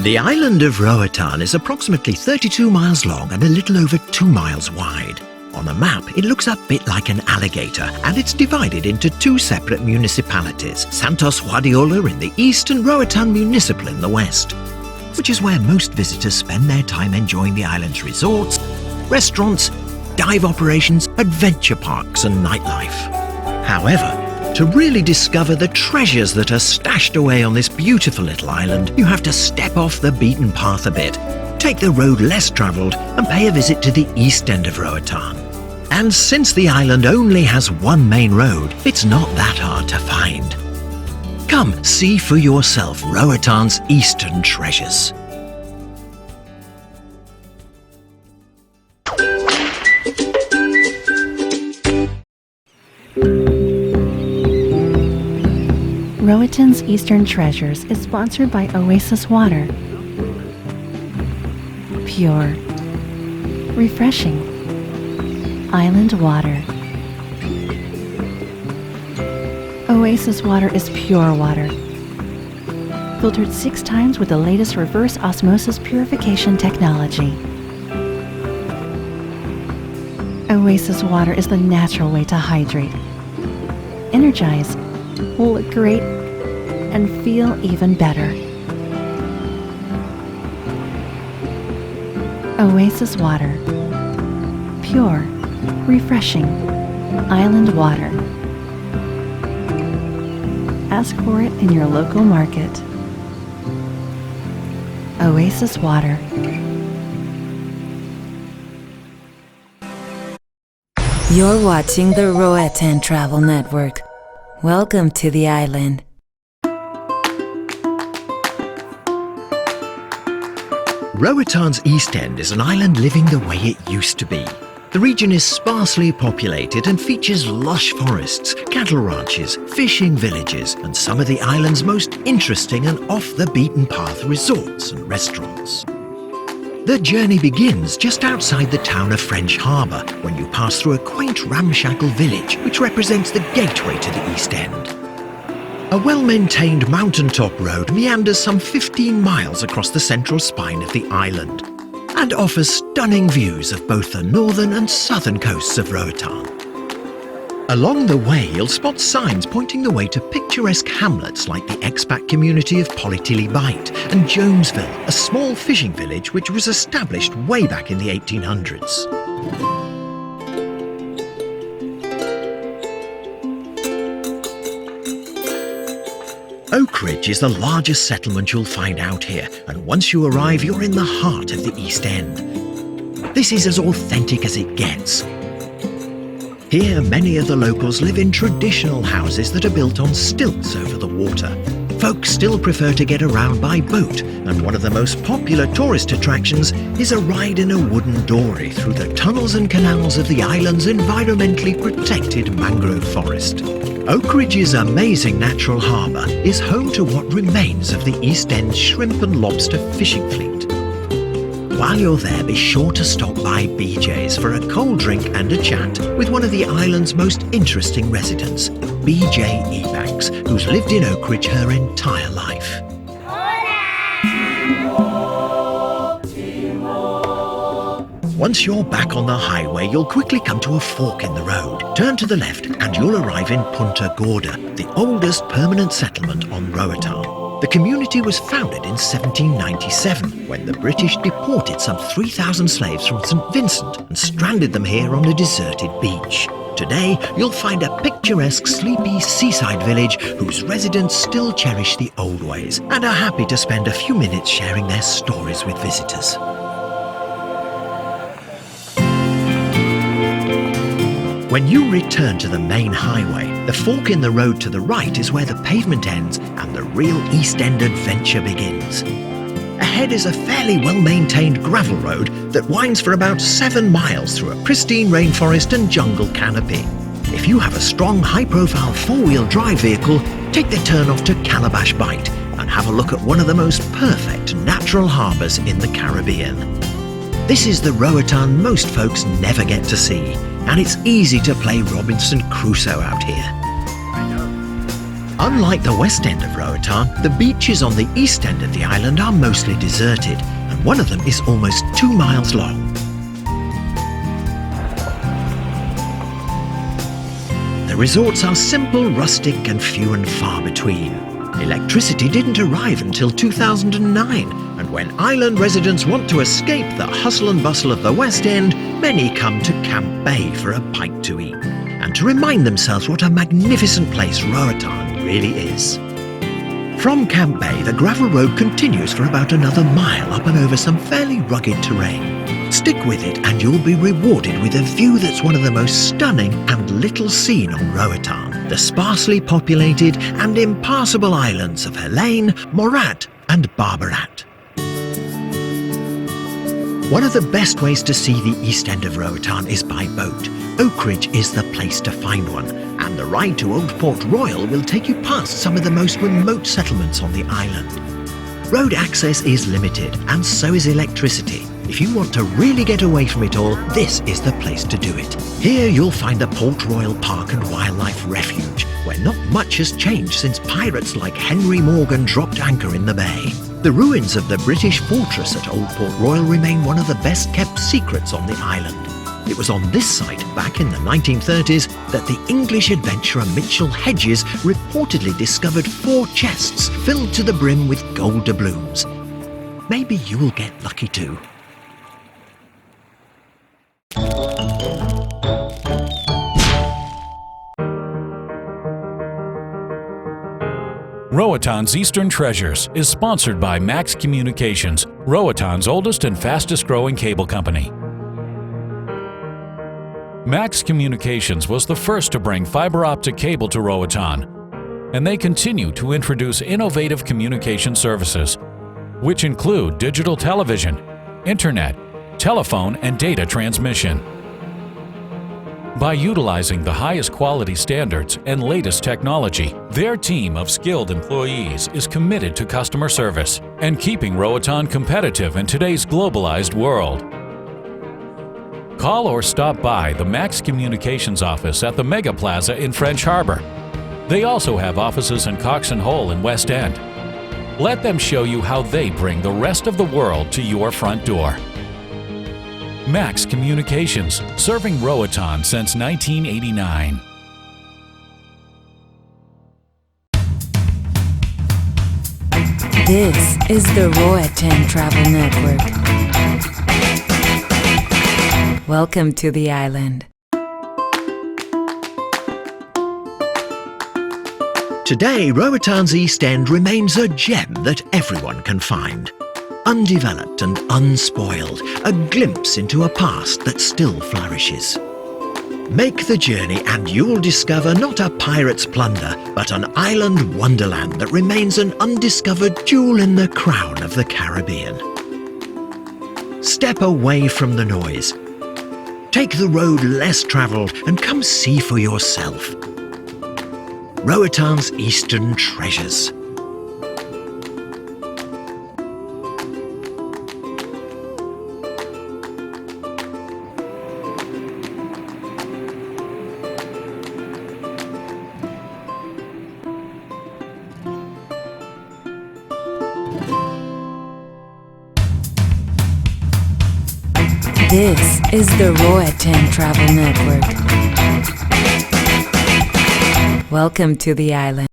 The island of Roatan is approximately 32 miles long and a little over 2 miles wide. On a map, it looks a bit like an alligator, and it's divided into two separate municipalities, Santos Guardiola in the east and Roatan Municipal in the west, which is where most visitors spend their time enjoying the island's resorts, restaurants, dive operations, adventure parks and nightlife. However, to really discover the treasures that are stashed away on this beautiful little island, you have to step off the beaten path a bit, take the road less travelled and pay a visit to the east end of Roatan. And since the island only has one main road, it's not that hard to find. Come, see for yourself Roatan's eastern treasures. Roatan's Eastern Treasures is sponsored by Oasis Water. Pure, refreshing, island water. Oasis Water is pure water, filtered 6 times with the latest reverse osmosis purification technology. Oasis Water is the natural way to hydrate, energize, look great, and feel even better. Oasis Water. Pure, refreshing, island water. Ask for it in your local market. Oasis Water. You're watching the Roatan Travel Network. Welcome to the island. Roatan's East End is an island living the way it used to be. The region is sparsely populated and features lush forests, cattle ranches, fishing villages, and some of the island's most interesting and off-the-beaten-path resorts and restaurants. The journey begins just outside the town of French Harbour when you pass through a quaint ramshackle village which represents the gateway to the East End. A well-maintained mountaintop road meanders some 15 miles across the central spine of the island and offers stunning views of both the northern and southern coasts of Roatan. Along the way, you'll spot signs pointing the way to picturesque hamlets like the expat community of Politilly-Bight and Jonesville, a small fishing village which was established way back in the 1800s. Oakridge is the largest settlement you'll find out here, and once you arrive, you're in the heart of the East End. This is as authentic as it gets. Here, many of the locals live in traditional houses that are built on stilts over the water. Folks still prefer to get around by boat, and one of the most popular tourist attractions is a ride in a wooden dory through the tunnels and canals of the island's environmentally protected mangrove forest. Oakridge's amazing natural harbour is home to what remains of the East End's shrimp and lobster fishing fleet. While you're there, be sure to stop by BJ's for a cold drink and a chat with one of the island's most interesting residents, BJ Ebanks, who's lived in Oakridge her entire life. Once you're back on the highway, you'll quickly come to a fork in the road. Turn to the left and you'll arrive in Punta Gorda, the oldest permanent settlement on Roatan. The community was founded in 1797 when the British deported some 3,000 slaves from St. Vincent and stranded them here on a deserted beach. Today, you'll find a picturesque, sleepy seaside village whose residents still cherish the old ways and are happy to spend a few minutes sharing their stories with visitors. When you return to the main highway, the fork in the road to the right is where the pavement ends and the real East End adventure begins. Ahead is a fairly well-maintained gravel road that winds for about 7 miles through a pristine rainforest and jungle canopy. If you have a strong, high-profile four-wheel drive vehicle, take the turn off to Calabash Bight and have a look at one of the most perfect natural harbours in the Caribbean. This is the Roatan most folks never get to see, and it's easy to play Robinson Crusoe out here. Unlike the west end of Roatan, the beaches on the east end of the island are mostly deserted, and one of them is almost 2 miles long. The resorts are simple, rustic and few and far between. Electricity didn't arrive until 2009, and when island residents want to escape the hustle and bustle of the West End, many come to Camp Bay for a bite to eat, and to remind themselves what a magnificent place Roatan really is. From Camp Bay, the gravel road continues for about another mile up and over some fairly rugged terrain. Stick with it and you'll be rewarded with a view that's one of the most stunning and little seen on Roatan, the sparsely populated and impassable islands of Helene, Morat and Barbarat. One of the best ways to see the east end of Roatan is by boat. Oakridge is the place to find one, and the ride to Old Port Royal will take you past some of the most remote settlements on the island. Road access is limited, and so is electricity. If you want to really get away from it all, this is the place to do it. Here you'll find the Port Royal Park and Wildlife Refuge, where not much has changed since pirates like Henry Morgan dropped anchor in the bay. The ruins of the British fortress at Old Port Royal remain one of the best kept secrets on the island. It was on this site, back in the 1930s, that the English adventurer Mitchell Hedges reportedly discovered 4 chests filled to the brim with gold doubloons. Maybe you'll get lucky too. Roatan's Eastern Treasures is sponsored by Max Communications, Roatan's oldest and fastest growing cable company. Max Communications was the first to bring fiber optic cable to Roatan, and they continue to introduce innovative communication services, which include digital television, internet, telephone and data transmission. By utilizing the highest quality standards and latest technology, their team of skilled employees is committed to customer service and keeping Roatan competitive in today's globalized world. Call or stop by the Max Communications office at the Mega Plaza in French Harbor. They also have offices in Cox and Hole in West End. Let them show you how they bring the rest of the world to your front door. Max Communications, serving Roatan since 1989. This is the Roatan Travel Network. Welcome to the island. Today, Roatan's East End remains a gem that everyone can find. Undeveloped and unspoiled, a glimpse into a past that still flourishes. Make the journey and you'll discover not a pirate's plunder, but an island wonderland that remains an undiscovered jewel in the crown of the Caribbean. Step away from the noise. Take the road less travelled and come see for yourself. Roatan's Eastern Treasures. This is the Roatan Travel Network. Welcome to the island.